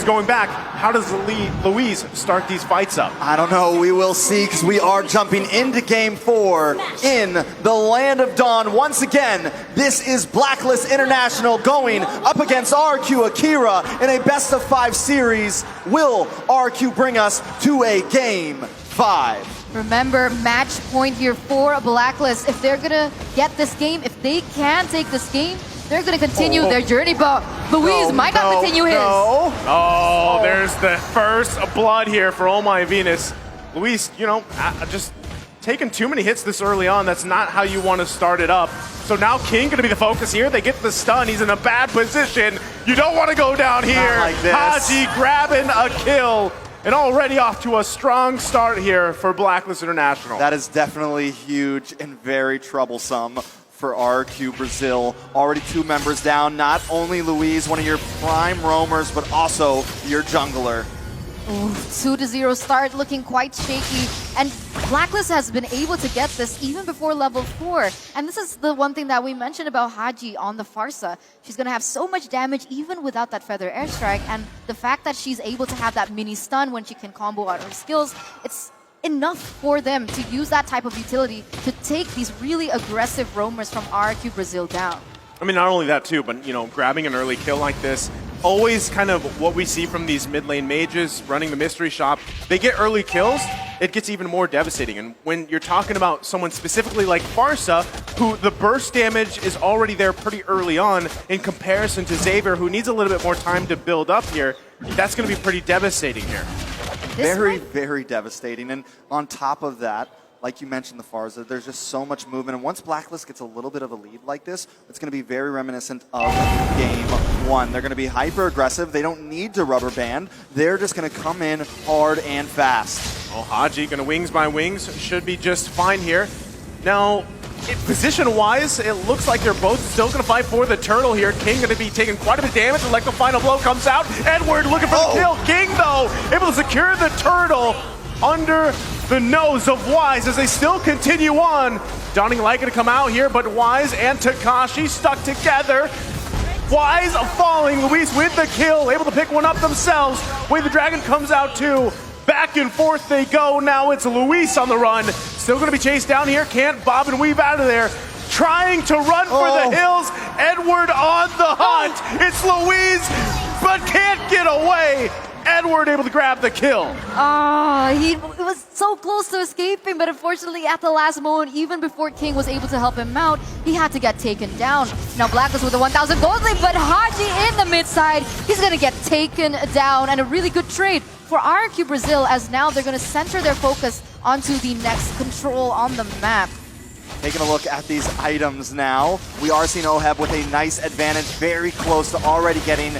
going back. How does Louise start these fights up? I don't know. We will see, because we are jumping into Game 4 in the Land of Dawn. Once again, this is Blacklist International going up against RRQ Akira in a best-of-5 series. Will RRQ bring us to a Game 5? Remember, match point here for Blacklist. If they're gonna get this game, if they can take this game, they're gonna continue their journey, but Louise might not continue his. Oh, there's the first blood here for Oh My Venus. Louise, you know, just taking too many hits this early on. That's not how you want to start it up. So now King gonna be the focus here. They get the stun. He's in a bad position. You don't want to go down here. Not like this. Haji grabbing a kill. And already off to a strong start here for Blacklist International. That is definitely huge and very troublesome for RRQ Brazil. Already 2 members down. Not only Louise, one of your prime roamers, but also your jungler. Ooh, 2-0 start, looking quite shaky. And Blacklist has been able to get this even before level 4. And this is the one thing that we mentioned about Haji on the Farsa. She's going to have so much damage even without that Feather Airstrike. And the fact that she's able to have that mini stun when she can combo out her skills, it's enough for them to use that type of utility to take these really aggressive roamers from RRQ Brazil down. I mean, not only that too, but, you know, grabbing an early kill like this, always kind of what we see from these mid lane mages running the mystery shop. They get early kills, it gets even more devastating. And when you're talking about someone specifically like Farsa, who the burst damage is already there pretty early on in comparison to Xavier, who needs a little bit more time to build up here, that's going to be pretty devastating here. Very devastating. And on top of that, like you mentioned, the Farsa, there's just so much movement. And once Blacklist gets a little bit of a lead like this, it's going to be very reminiscent of Game 1. They're going to be hyper aggressive. They don't need to rubber band. They're just going to come in hard and fast. Oh, Haji going to wings by wings. Should be just fine here. Now, position-wise, it looks like they're both still going to fight for the turtle here. King going to be taking quite a bit of damage, and like the final blow comes out. Edward looking for the kill. King, though, able to secure the turtle under the nose of Wise as they still continue on. Dawning Light going to come out here, but Wise and Takashi stuck together. Wise falling, Louise with the kill, able to pick one up themselves. Way the Dragon comes out too. Back and forth they go. Now it's Louise on the run. Still going to be chased down here. Can't bob and weave out of there. Trying to run for the hills. Edward on the hunt. It's Louise, but can't get away. Edward able to grab the kill. He was so close to escaping, but unfortunately at the last moment, even before King was able to help him out, he had to get taken down. Now Blacklist with the 1,000 gold lead, but Haji in the mid side, he's gonna get taken down, and a really good trade for RRQ Brazil, as now they're gonna center their focus onto the next control on the map. Taking a look at these items now, we are seeing Oheb with a nice advantage, very close to already getting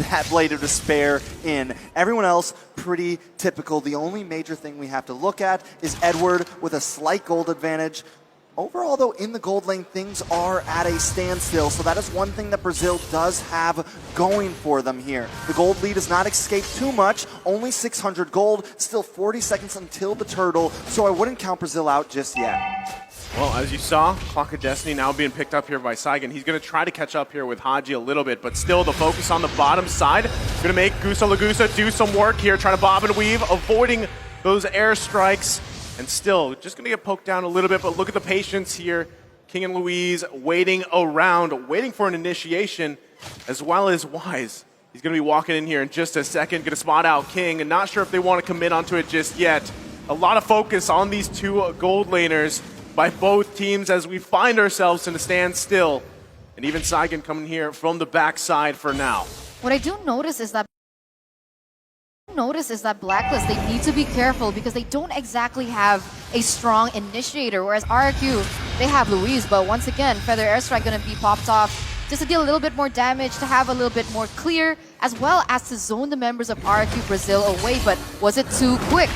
that Blade of Despair in. Everyone else, pretty typical. The only major thing we have to look at is Edward with a slight gold advantage. Overall, though, in the gold lane, things are at a standstill, so that is one thing that Brazil does have going for them here. The gold lead does not escape too much, only 600 gold, still 40 seconds until the turtle, so I wouldn't count Brazil out just yet. Well, as you saw, Clock of Destiny now being picked up here by Saigon. He's going to try to catch up here with Haji a little bit, but still the focus on the bottom side. Going to make Gusa Lagusa do some work here, trying to bob and weave, avoiding those airstrikes, and still just going to get poked down a little bit, but look at the patience here. King and Louise waiting around, waiting for an initiation, as well as Wise. He's going to be walking in here in just a second, going to spot out King, and not sure if they want to commit onto it just yet. A lot of focus on these two gold laners by both teams as we find ourselves in a standstill. And even Saigon coming here from the backside for now. What I do notice is that Blacklist, they need to be careful because they don't exactly have a strong initiator, whereas RRQ, they have Louise, but once again, Feather Airstrike gonna be popped off just to deal a little bit more damage, to have a little bit more clear, as well as to zone the members of RRQ Brazil away, but was it too quick?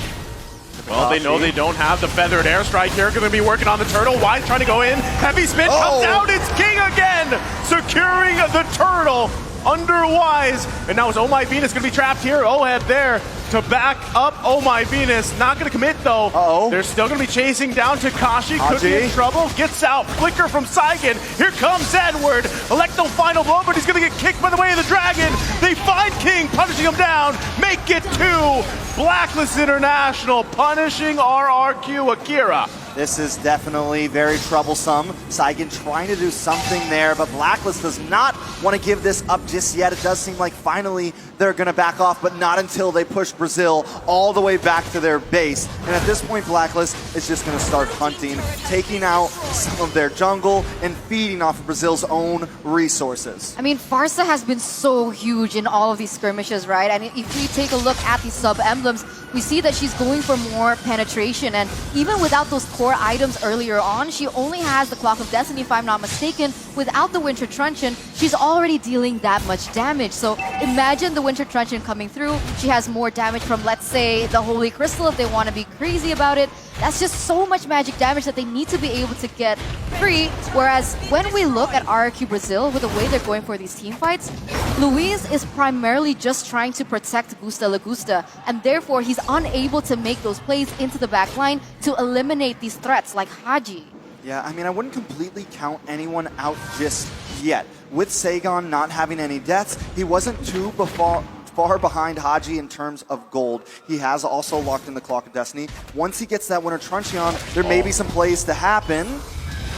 Well, they know they don't have the feathered airstrike here. Going to be working on the turtle. Wise trying to go in. Heavy spin comes out. It's King again, securing the turtle. under Wise. And now is Oh My Venus going to be trapped here. Oheb there to back up Oh My Venus. Not going to commit though. Uh-oh. They're still going to be chasing down Takashi. Could be in Haji. trouble. Gets out. Flicker from Saigen. Here comes Edward. Electo final blow, but he's going to get kicked by the way of the dragon. They find King, punishing him down. Make it 2. Blacklist International punishing RRQ Akira. This is definitely very troublesome. Saigen trying to do something there, but Blacklist does not want to give this up just yet. It does seem like finally they're going to back off, but not until they push Brazil all the way back to their base. And at this point, Blacklist is just going to start hunting, taking out some of their jungle and feeding off of Brazil's own resources. I mean, Farsa has been so huge in all of these skirmishes, right? And if we take a look at these sub-emblems, we see that she's going for more penetration. And even without those core items earlier on, she only has the Clock of Destiny, if I'm not mistaken. Without the Winter Truncheon, she's already dealing that much damage. So imagine the Winter Truncheon coming through. She has more damage from, let's say, the Holy Crystal if they want to be crazy about it. That's just so much magic damage that they need to be able to get free. Whereas when we look at RRQ Brazil, with the way they're going for these team fights, Luis is primarily just trying to protect Gusta Lagusta, and therefore he's unable to make those plays into the back line to eliminate these threats like Haji. Yeah, I mean, I wouldn't completely count anyone out just yet. With Sagon not having any deaths, he wasn't too far behind Haji in terms of gold. He has also locked in the Clock of Destiny. Once he gets that Winter Truncheon, there may be some plays to happen.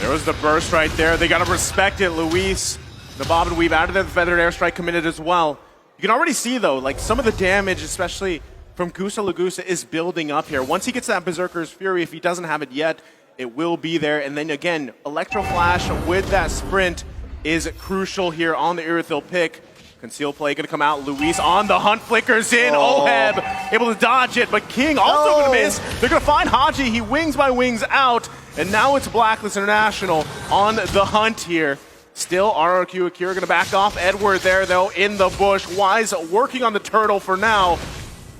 There was the burst right there. They got to respect it, Luis. The bob and weave out of the feathered airstrike committed as well. You can already see though, like some of the damage, especially from Gusta Lagusa, is building up here. Once he gets that Berserker's Fury, if he doesn't have it yet, it will be there. And then again, Electro Flash with that sprint is crucial here on the Irithil pick. Conceal play going to come out. Luis on the hunt, flickers in. Oheb able to dodge it, but King also going to miss. They're going to find Haji. He wings by wings out, and now it's Blacklist International on the hunt here. Still, RRQ Akira going to back off. Edward there, though, in the bush. Wise working on the turtle for now.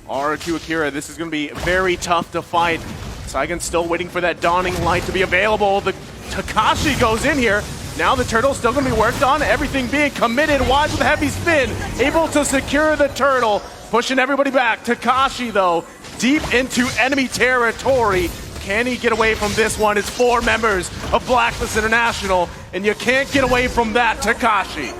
RRQ Akira, this is going to be very tough to fight. Saigon still waiting for that dawning light to be available. The Takashi goes in here. Now the turtle's still going to be worked on. Everything being committed. Wise with a heavy spin. Able to secure the turtle. Pushing everybody back. Takashi, though, deep into enemy territory. Can he get away from this one? It's 4 members of Blacklist International, and you can't get away from that, Takashi.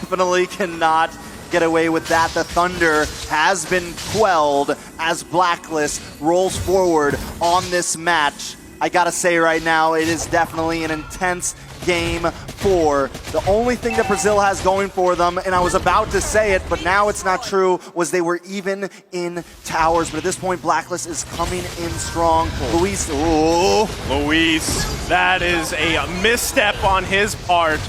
Definitely cannot get away with that. The thunder has been quelled as Blacklist rolls forward on this match. I gotta say right now, it is definitely an intense game 4. The only thing that Brazil has going for them, and I was about to say it, but now it's not true, was they were even in towers. But at this point, Blacklist is coming in strong. Luis, Luis, that is a misstep on his part,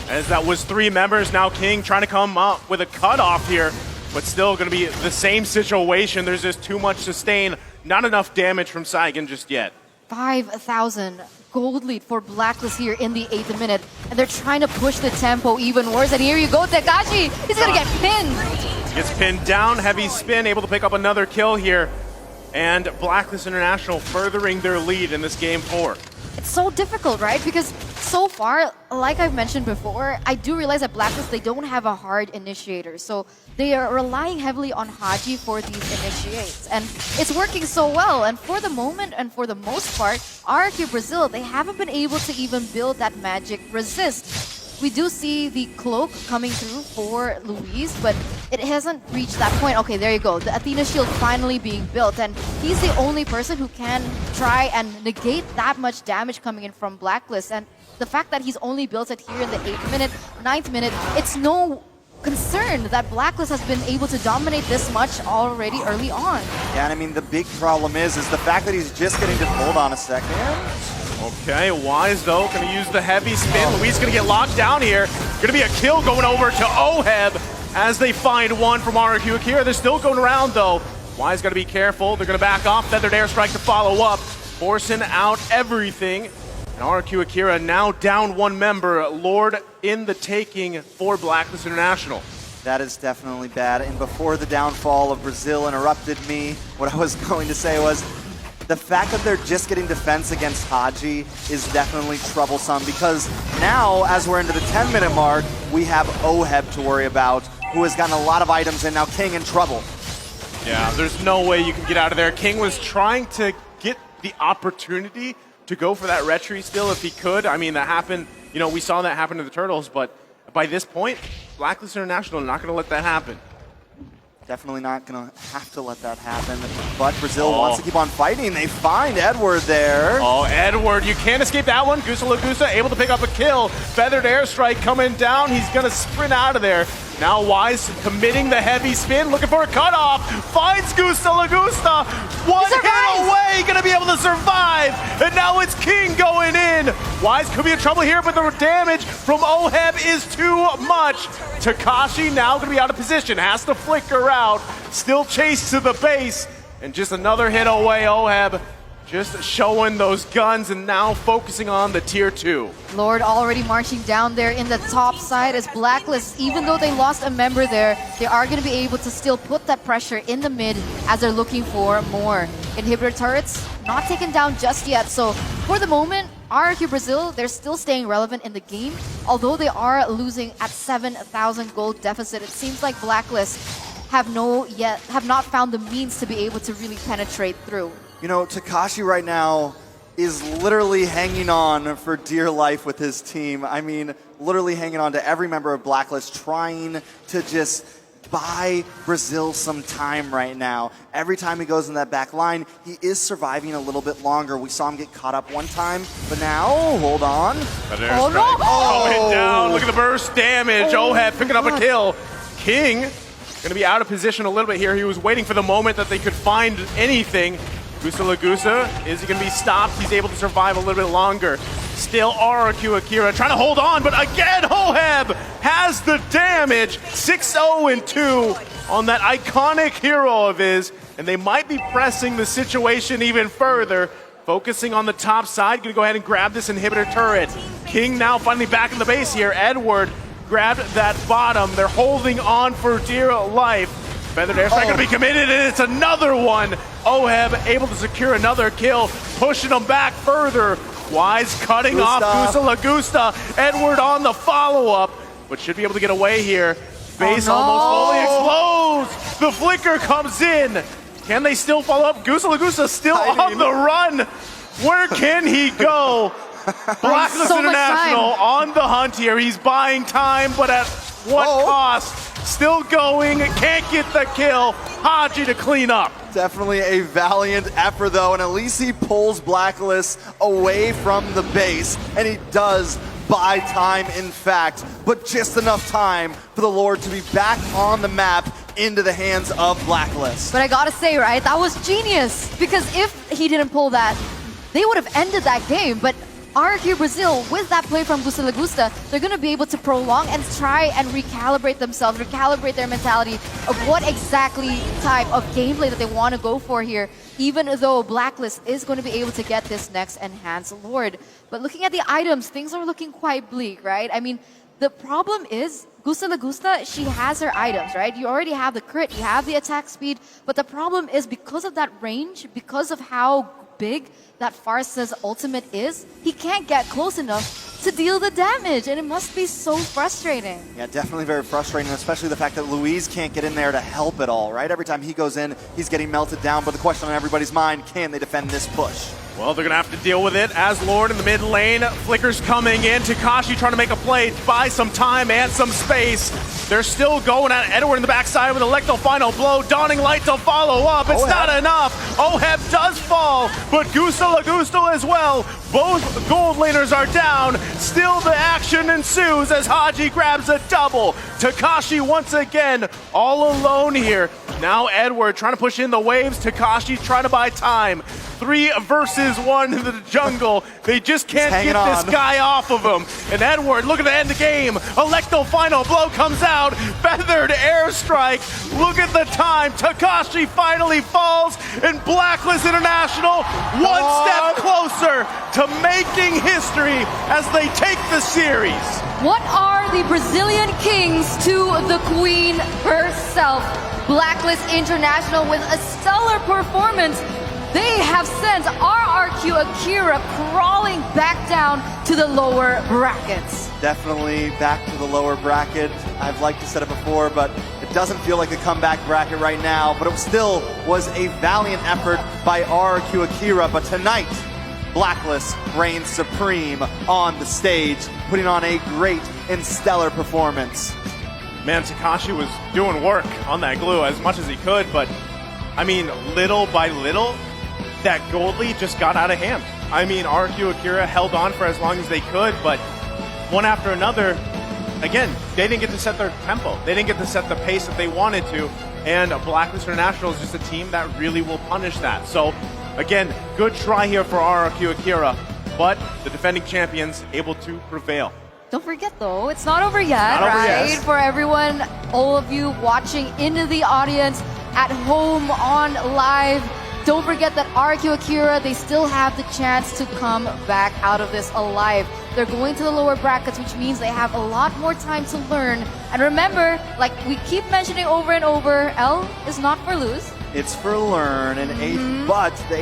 as that was 3 members. Now King trying to come up with a cutoff here, but still going to be the same situation. There's just too much sustain, not enough damage from Saigon just yet. 5,000 gold lead for Blacklist here in the 8th minute, and they're trying to push the tempo even worse. And here you go, Takashi. He's gonna get pinned. Gets pinned down, heavy spin, able to pick up another kill here. And Blacklist International furthering their lead in this game 4. It's so difficult, right? Because so far, like I've mentioned before, I do realize that Blacklist, they don't have a hard initiator. So they are relying heavily on Haji for these initiates. And it's working so well. And for the moment, and for the most part, RRQ Brazil, they haven't been able to even build that magic resist. We do see the cloak coming through for Luis, but it hasn't reached that point. Okay, there you go. The Athena shield finally being built, and he's the only person who can try and negate that much damage coming in from Blacklist. And the fact that he's only built it here in the 8th minute, 9th minute, it's no concern that Blacklist has been able to dominate this much already early on. Yeah, and I mean, the big problem is the fact that he's just getting to hold on a second. Okay, Wise though, gonna use the heavy spin. Luis gonna get locked down here. Gonna be a kill going over to Oheb as they find one from RRQ Akira. They're still going around though. Wise gotta be careful. They're gonna back off. Feathered airstrike to follow up. Forcing out everything. And RRQ Akira now down 1 member. Lord in the taking for Blacklist International. That is definitely bad. And before the downfall of Brazil interrupted me, what I was going to say was, the fact that they're just getting defense against Haji is definitely troublesome because now, as we're into the 10-minute mark, we have Oheb to worry about, who has gotten a lot of items and now King in trouble. Yeah, there's no way you can get out of there. King was trying to get the opportunity to go for that retry still if he could. I mean, that happened, you know, we saw that happen to the Turtles, but by this point, Blacklist International are not going to let that happen. Definitely not going to have to let that happen. But Brazil wants to keep on fighting. They find Edward there. Oh, Edward, you can't escape that one. Gusta Lagusta able to pick up a kill. Feathered airstrike coming down. He's going to sprint out of there. Now Wise committing the heavy spin, looking for a cutoff. Finds Gusta Lagusta. One hit away, going to be able to survive. And now it's King going in. Wise could be in trouble here, but the damage from Oheb is too much. Takashi now going to be out of position. Has to flicker out. Still chased to the base. And just another hit away. Oheb just showing those guns and now focusing on the tier 2. Lord already marching down there in the top side as Blacklist, even though they lost a member there, they are going to be able to still put that pressure in the mid as they're looking for more. Inhibitor turrets not taken down just yet, so for the moment, RRQ Brazil, they're still staying relevant in the game, although they are losing at 7,000 gold deficit. It seems like Blacklist have not found the means to be able to really penetrate through. You know, Takashi right now is literally hanging on for dear life with his team. I mean, literally hanging on to every member of Blacklist, trying to just buy Brazil some time right now. Every time he goes in that back line, he is surviving a little bit longer. We saw him get caught up one time, but now, hold on. Oh, no! Going down, look at the burst damage. Oheb picking up a kill. King going to be out of position a little bit here. He was waiting for the moment that they could find anything. Gusta Lagusa, is he going to be stopped? He's able to survive a little bit longer. Still RRQ Akira trying to hold on, but again, Oheb has the damage. 6-0-2 on that iconic hero of his, and they might be pressing the situation even further. Focusing on the top side, going to go ahead and grab this inhibitor turret. King now finally back in the base here. Edward grabbed that bottom. They're holding on for dear life. Feathered airstrike going to be committed, and it's another one. Oheb able to secure another kill, pushing them back further. Wise cutting off Gusta Lagusta. Edward on the follow-up, but should be able to get away here. Base almost fully explodes. The flicker comes in. Can they still follow up? Gusta Lagusta still on the run. Where can he go? Blacklist International on the hunt here. He's buying time, but at what cost? Still going, can't get the kill. Haji to clean up. Definitely a valiant effort though, and at least he pulls Blacklist away from the base, and he does buy time in fact, but just enough time for the Lord to be back on the map into the hands of Blacklist. But I gotta say, right, that was genius, because if he didn't pull that, they would have ended that game, but RRQ Brazil, with that play from Gusta Lagusta, they're going to be able to prolong and try and recalibrate themselves, recalibrate their mentality of what exactly type of gameplay that they want to go for here, even though Blacklist is going to be able to get this next Enhanced Lord. But looking at the items, things are looking quite bleak, right? I mean, the problem is, Gusta Lagusta, she has her items, right? You already have the crit, you have the attack speed, but the problem is because of that range, because of how big that Farsa's ultimate is, he can't get close enough to deal the damage, and it must be so frustrating. Yeah, definitely very frustrating, especially the fact that Luis can't get in there to help at all, right? Every time he goes in, he's getting melted down, but the question on everybody's mind, can they defend this push? Well, they're going to have to deal with it as Lord in the mid lane. Flicker's coming in. Takashi trying to make a play, buy some time and some space. They're still going at Edward in the backside with Electro final blow. Dawning Light to follow up. It's not enough. Oheb does fall, but Gusta Lagusta as well. Both gold laners are down. Still the action ensues as Haji grabs a double. Takashi once again all alone here. Now Edward trying to push in the waves. Takashi trying to buy time. 3 versus 1 in the jungle. They just can't get this guy off of him. And Edward, look at the end of the game. Electro final blow comes out. Feathered airstrike. Look at the time. Takashi finally falls. And Blacklist International one step closer to making history as they take the series. What are the Brazilian kings to the queen herself? Blacklist International with a stellar performance. they have sent RRQ Akira crawling back down to the lower brackets. Definitely back to the lower bracket. I've liked to set it before, but it doesn't feel like a comeback bracket right now. But it still was a valiant effort by RRQ Akira. But tonight, Blacklist reigns supreme on the stage, putting on a great and stellar performance. Man, Takashi was doing work on that glue as much as he could, but I mean, little by little, that gold lead just got out of hand. I mean, RRQ Akira held on for as long as they could, but one after another, again, they didn't get to set their tempo. They didn't get to set the pace that they wanted to, and Blacklist International is just a team that really will punish that. So, again, good try here for RRQ Akira, but the defending champions able to prevail. Don't forget though, it's not over yet, Not over right? yet. For everyone, all of you watching into the audience, at home, on live, don't forget that RRQ Akira, they still have the chance to come back out of this alive. They're going to the lower brackets, which means they have a lot more time to learn. And remember, like we keep mentioning over and over, L is not for lose. It's for learn and 8th, but the